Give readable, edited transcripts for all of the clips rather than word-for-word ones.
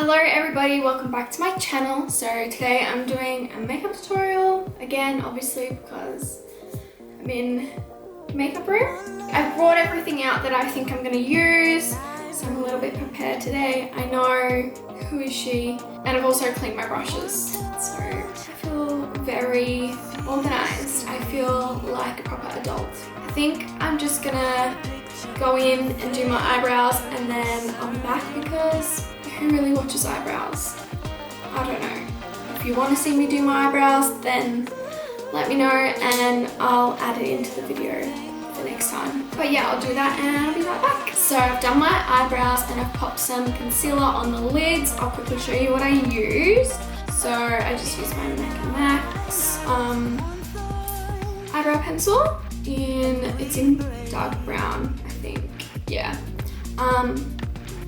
Hello everybody, welcome back to my channel. So today I'm doing a makeup tutorial again, obviously because I'm in makeup room. I've brought everything out that I think I'm going to use, so I'm a little bit prepared today. I know, who is she? And I've also cleaned my brushes, so I feel very organized. I feel like a proper adult. I think I'm just gonna go in and do my eyebrows and then I'll be back because who really watches eyebrows? I don't know. If you want to see me do my eyebrows, then let me know and I'll add it into the video for next time. But yeah, I'll do that and I'll be right back. So I've done my eyebrows and I've popped some concealer on the lids. I'll quickly show you what I used. So I just used my MAC eyebrow pencil it's in dark brown, I think. Yeah.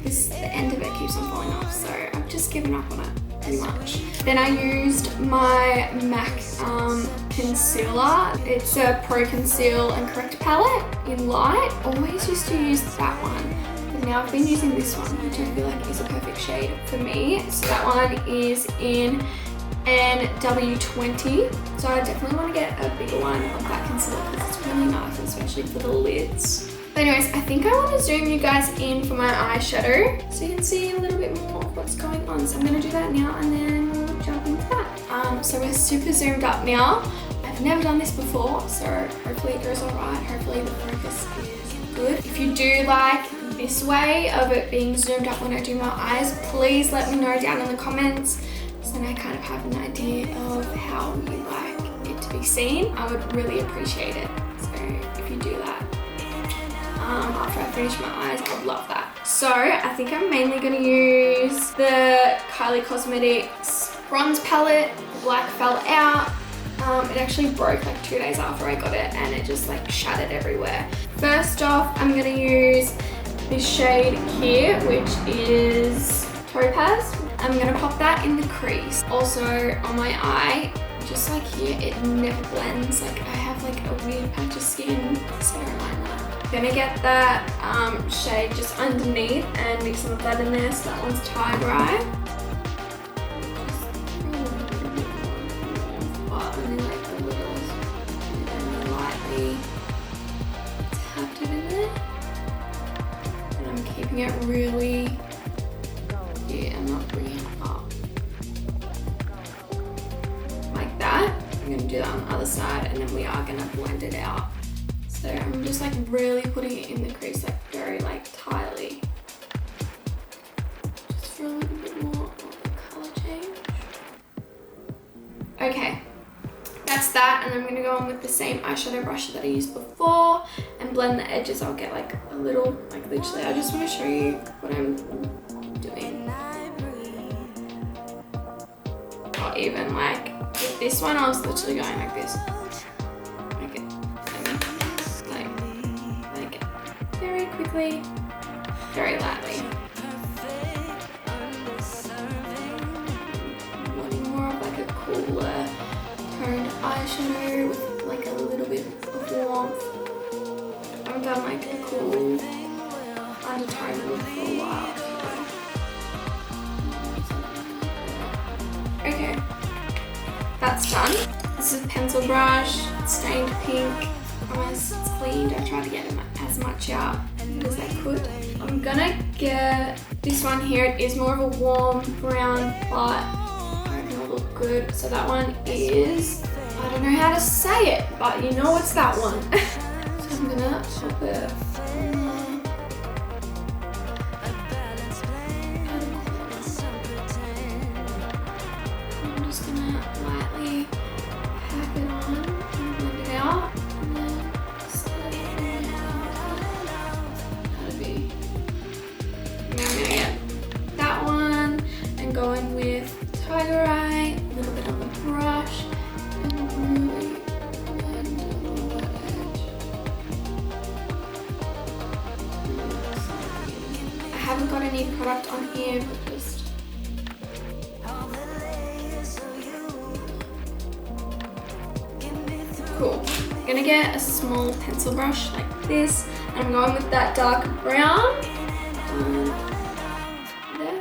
The end of it keeps on falling off, so I've just given up on it pretty much. Then I used my MAC concealer. It's a Pro Conceal and Correct palette in light. Always used to use that one, but now I've been using this one, which I feel like is a perfect shade for me. So that one is in NW20. So I definitely want to get a bigger one of that concealer because it's really nice, especially for the lids. But anyways, I think I want to zoom you guys in for my eyeshadow so you can see a little bit more of what's going on. So I'm going to do that now and then we'll jump into that. So we're super zoomed up now. I've never done this before, so hopefully it goes alright. Hopefully the focus is good. If you do like this way of it being zoomed up when I do my eyes, please let me know down in the comments so then I kind of have an idea of how you like it to be seen. I would really appreciate it. So if you do that. After I finish my eyes, I would love that. So I think I'm mainly going to use the Kylie Cosmetics bronze palette. The black fell out. It actually broke like 2 days after I got it and it just like shattered everywhere. First off, I'm going to use this shade here, which is Topaz. I'm going to pop that in the crease. Also on my eye, just like here, it never blends. Like I have like a weird patch of skin, so I don't mind that. Gonna get that shade just underneath and mix some of that in there. So that one's Tiger Eye. And then like the littlest, and then lightly tapped it in there. And I'm keeping it really, yeah, I'm not bringing it up like that. I'm gonna do that on the other side, and then we are gonna blend it out. So I'm just like really putting it in the crease, like very like tightly. Just for a little bit more of the colour change. Okay, that's that. And I'm gonna go on with the same eyeshadow brush that I used before and blend the edges. I'll get like a little, like literally, I just want to show you what I'm doing. Or even like with this one, I was literally going like this. Quickly, very lightly. Wanting more of like a cooler toned eyeshadow with like a little bit of warmth. I've done like a cool undertone look for a while. Okay, that's done. This is a pencil brush, stained pink. Promise it's cleaned. I tried to get as much out as I could. I'm gonna get this one here. It is more of a warm brown, but I reckon it'll look good. So that one is, I don't know how to say it, but you know it's that one. So I'm gonna pop it. I'm just gonna lightly pack it on and blend it out. Going with Tiger Eye, a little bit on the brush, and really blend along that edge. I haven't got any product on here, but just cool. I'm gonna get a small pencil brush like this, and I'm going with that dark brown. There.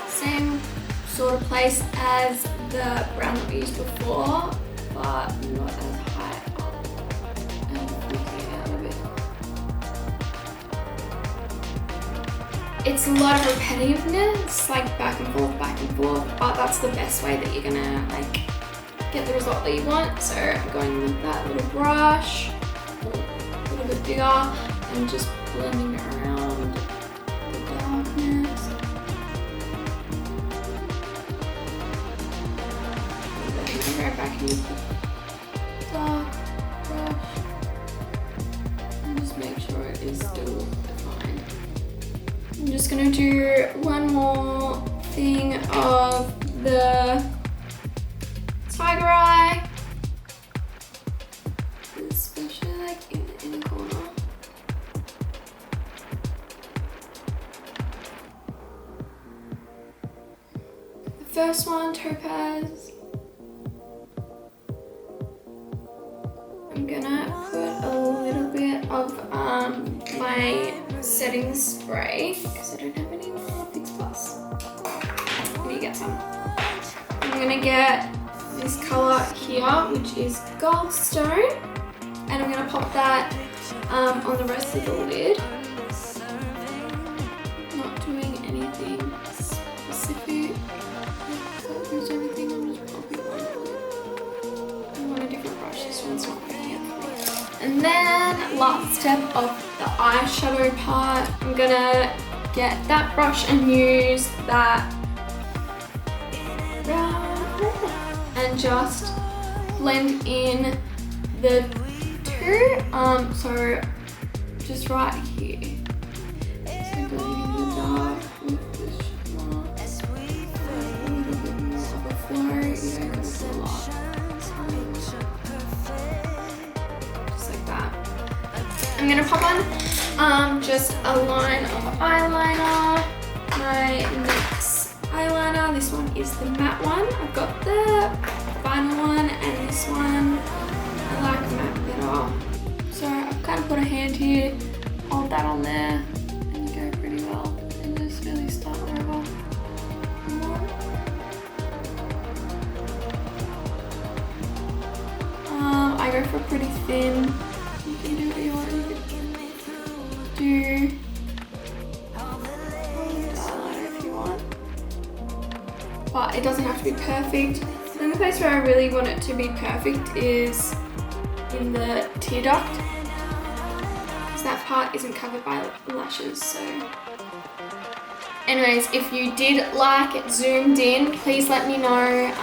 Same sort of place as the brown that we used before, but not as high up. And looking it out a bit. It's a lot of repetitiveness, like back and forth, but that's the best way that you're gonna like get the result that you want. So I'm going with that little brush, a little bit bigger, and just blending around the darkness. Go back into the dark brush and just make sure it is still defined. I'm just gonna do one more thing of the tiger eye, especially like in the inner corner. The first one, topaz. I'm gonna put a little bit of my setting spray because I don't have any more Fix Plus. Let me get some. I'm gonna get this color here, which is Goldstone, and I'm gonna pop that on the rest of the lid. Not doing anything specific. Don't use anything. I'm just popping on the lid. I want a different brush. This one's not working. And then last step of the eyeshadow part, I'm gonna get that brush and use that and just blend in the two. So just right here. So going in the dark with the shimmer, a little bit more of a flow. You don't have to do a lot. I'm gonna pop on just a line of eyeliner, my NYX eyeliner. This one is the matte one. I've got the vinyl one and this one. I like the matte better. So I've kind of put a hand here, hold that on there, and you go pretty well. And just really start wherever you want. I go for pretty thin. You can do what you want. Do eyeliner if you want, but it doesn't have to be perfect. The only place where I really want it to be perfect is in the tear duct, because that part isn't covered by lashes. So anyways, if you did like it zoomed in, please let me know.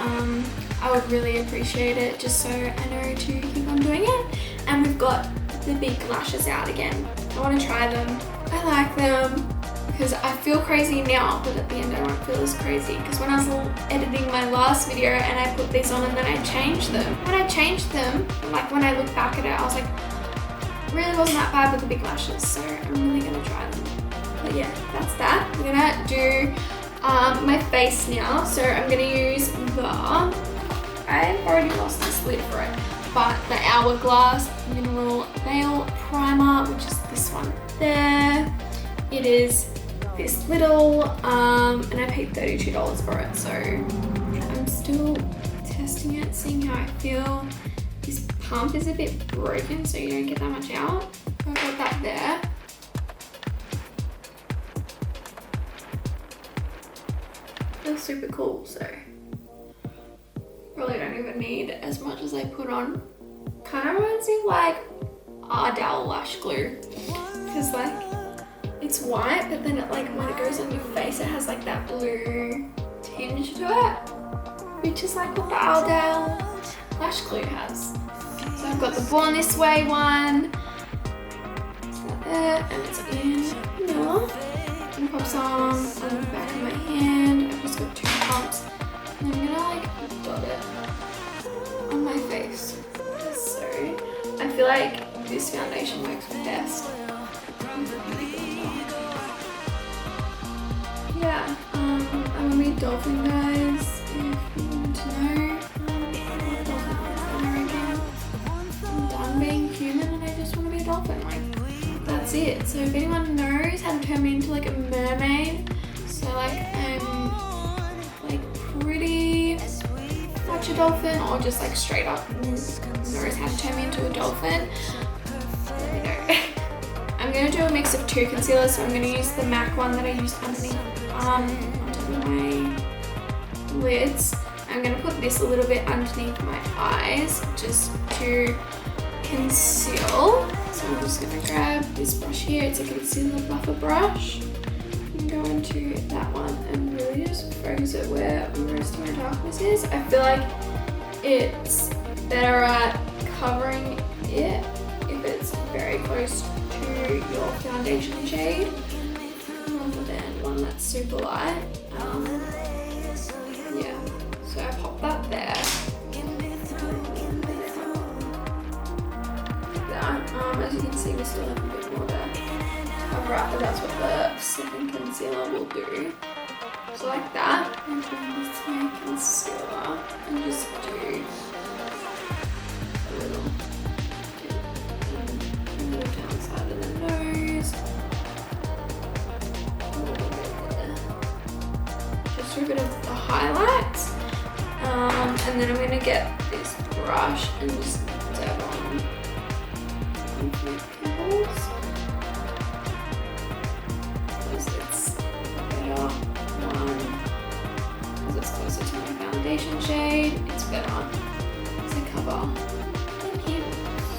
I would really appreciate it, just so I know to keep on doing it. And we've got the big lashes out again. I want to try them. I like them because I feel crazy now, but at the end I won't feel as crazy. Because when I was editing my last video and I put these on and then I changed them. When I changed them, like when I look back at it, I was like, really wasn't that bad with the big lashes. So I'm really gonna try them. But yeah, that's that. I'm gonna do my face now. So I'm gonna use the, I've already lost this lid for it, but the Hourglass Mineral Veil Primer, which is this one there. It is this little, and I paid $32 for it, so I'm still testing it, seeing how I feel. This pump is a bit broken, so you don't get that much out. I've got that there. Feels super cool, so probably don't even need as much as I put on. Kind of reminds me of like Ardell lash glue, because like it's white, but then it like when it goes on your face, it has like that blue tinge to it, which is like what the Ardell lash glue has. So I've got the Born This Way one. It's that there, and it's in vanilla. I'm gonna pop some on the back of my hand. I've just got 2 pumps, and I'm gonna like dot it on my face. So I feel like this foundation works best. Yeah, I'm gonna be dolphin, guys, if you want to know. I'm done being human and I just want to be a dolphin. Like, that's it. So if anyone knows how to turn me into like a mermaid, so like I'm like pretty much a dolphin, or just like straight up knows how to turn me into a dolphin, let me know. I'm going to do a mix of 2 concealers, so I'm going to use the MAC one that I used underneath on top of my lids. I'm going to put this a little bit underneath my eyes just to conceal. So I'm just going to grab this brush here. It's a concealer buffer brush. And go into that one and really just focus it where most of my darkness is. I feel like it's better at covering it if it's very close to your foundation shade rather than one that's super light. Yeah, so I pop that there. As you can see, we still have a bit more there to cover up, but that's what the second concealer will do. So like that, I'm going to use my concealer and just do a little down side of the nose, a little bit there, just for a bit of the highlights. And then I'm going to get this brush and just dab on my pimples, because it's a better one, because it's closer to my foundation shade. It's better to cover the pimples.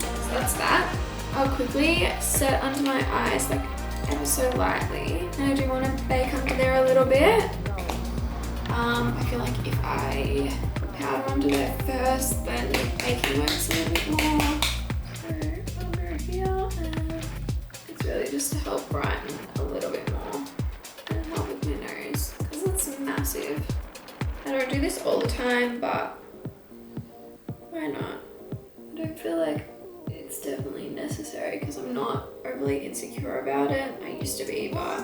So that's that. I'll quickly set under my eyes like ever so lightly, and I do want to bake under there a little bit. I feel like if I put powder under there first, then baking works a little bit more. So under here, and it's really just to help brighten a little bit more and help with my nose, because it's massive. I don't do this all the time, but why not? I don't feel like it's definitely necessary because I'm not overly insecure about it. I used to be, but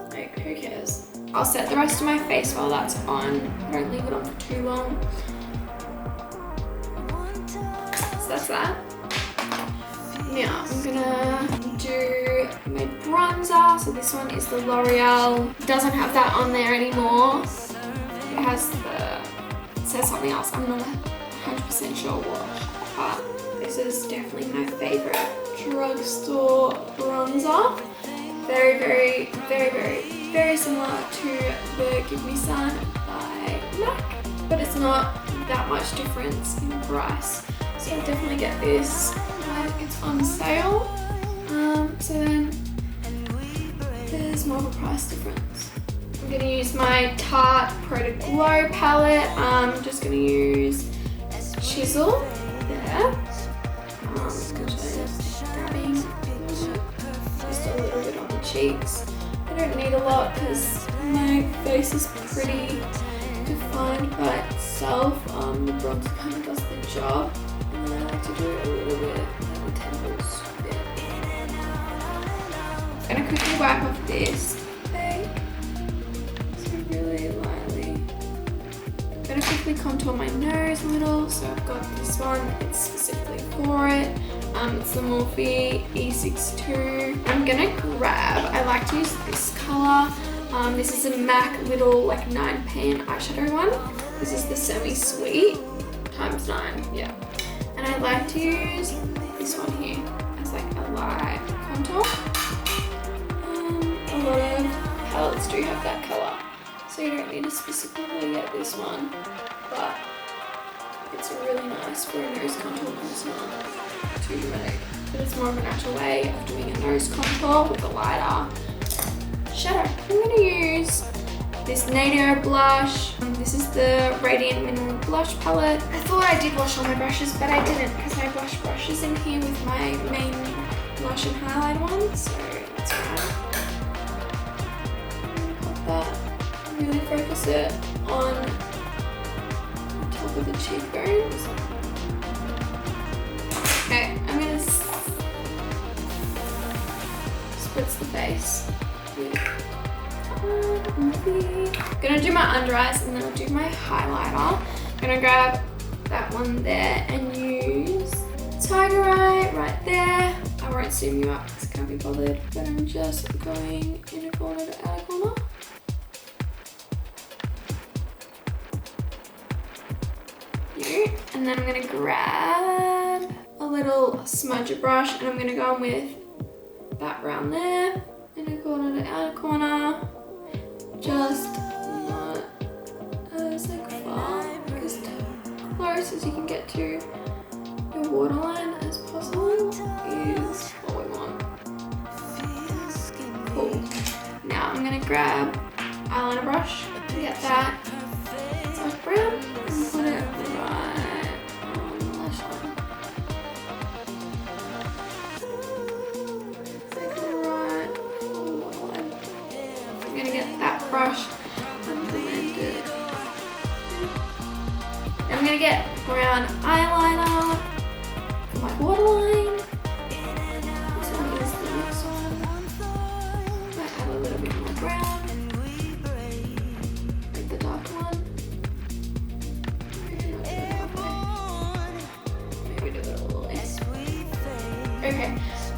like, who cares? I'll set the rest of my face while that's on. I don't leave it on for too long. So that's that. Now I'm gonna do my bronzer. So this one is the L'Oreal. It doesn't have that on there anymore. It has it says something else. I'm not 100% sure what. But this is definitely my favorite drugstore bronzer. Very similar to the Give Me Sun by MAC, but it's not that much difference in price. So I'll definitely get this when it's on sale. So then there's more of a price difference. I'm going to use my Tarte Proto Glow palette. I'm just going to use chisel there. Just dabbing just a little bit on the cheeks. I don't need a lot because my face is pretty defined by itself. The bronzer kind of does the job, and then I like to do a little bit at the temples a bit. I'm gonna quickly wipe off this thing, so really lightly. I'm gonna quickly contour my nose a little, so I've got this one, it's specifically for it. It's the Morphe E62. I'm gonna grab, I like to use this color. This is a MAC little like 9pan eyeshadow one. This is the Semi-Sweet ×9, yeah. And I like to use this one here as like a light contour. A lot of palettes do have that color, so you don't need to specifically get this one, but it's really nice for a nose contour because it's not too dramatic. But it's more of a natural way of doing a nose contour with a lighter shadow. I'm going to use this Nadir blush. This is the Radiant Mineral Blush palette. I thought I did wash all my brushes, but I didn't because I washed brushes in here with my main blush and highlight one, so that's fine. I'm going to pop that, really focus it on the top of the cheekbones. Okay, I'm going to spritz the face with IMOVIE. I'm going to do my under eyes and then I'll do my highlighter. I'm going to grab that one there and use Tiger Eye right there. I I won't zoom you up because I can't be bothered, but I'm just going inner corner to outer corner. Here. And then I'm gonna grab a little smudger brush and I'm gonna go in with that brown there, inner corner to outer corner, just not as like far, as close as you can get to your waterline as possible is what we want. Cool. Now I'm gonna grab eyeliner brush to get that dark brown and put it right on the lash line. Right on the waterline. I'm gonna get that brush and blend it. I'm gonna get brown eyeliner for my waterline. This one is the next one. Might add a little bit more brown, like the dark one. Maybe do it a little less. Okay,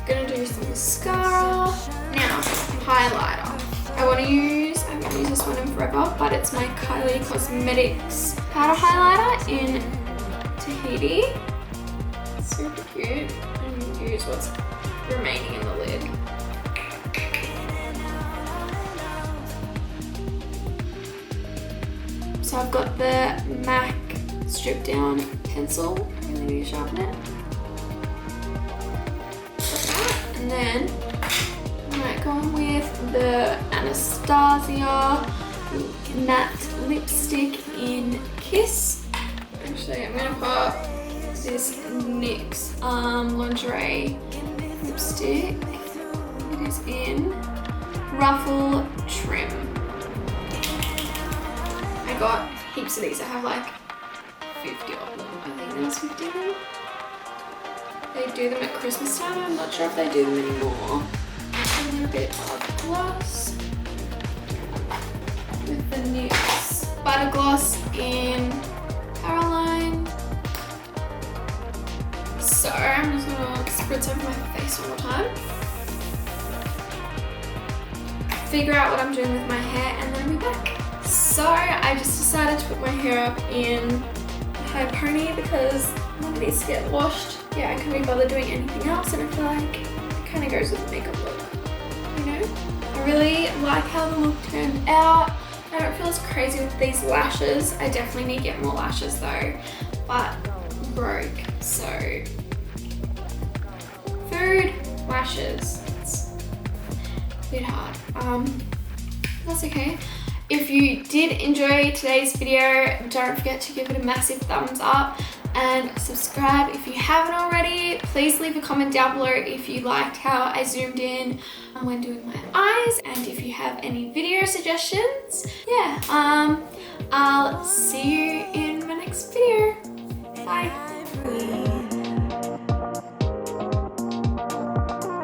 gonna do some mascara. Now, highlighter. I'm gonna use this one in forever, but it's my Kylie Cosmetics powder highlighter in Tahiti. Super cute. And use what's remaining in the lid. So I've got the MAC strip down pencil. I really need to sharpen it. Like that. And then I might go in with the Anastasia matte lipstick in Kiss. Actually, I'm gonna put this NYX lingerie lipstick. It is in Ruffle Trim. I got heaps of these. I have like 50 of them. I think there's 50 of them. They do them at Christmas time. I'm not sure if they do them anymore. A little bit of gloss with the NYX Butter Gloss in Caroline. So I'm just gonna spritz over my face one more time. Figure out what I'm doing with my hair and then I'll be back. So I just decided to put my hair up in a high pony because none of these to get washed. Yeah, I couldn't be bothered doing anything else and I feel like it kind of goes with the makeup look, you know? I really like how the look turned out. I don't feel as crazy with these lashes. I definitely need to get more lashes though, but I'm broke, so food, lashes, it's a bit hard. That's okay. If you did enjoy today's video, don't forget to give it a massive thumbs up and subscribe if you haven't already. Please leave a comment down below if you liked how I zoomed in when doing my eyes and if you have any video suggestions. Yeah, I'll see you in my next video. Bye.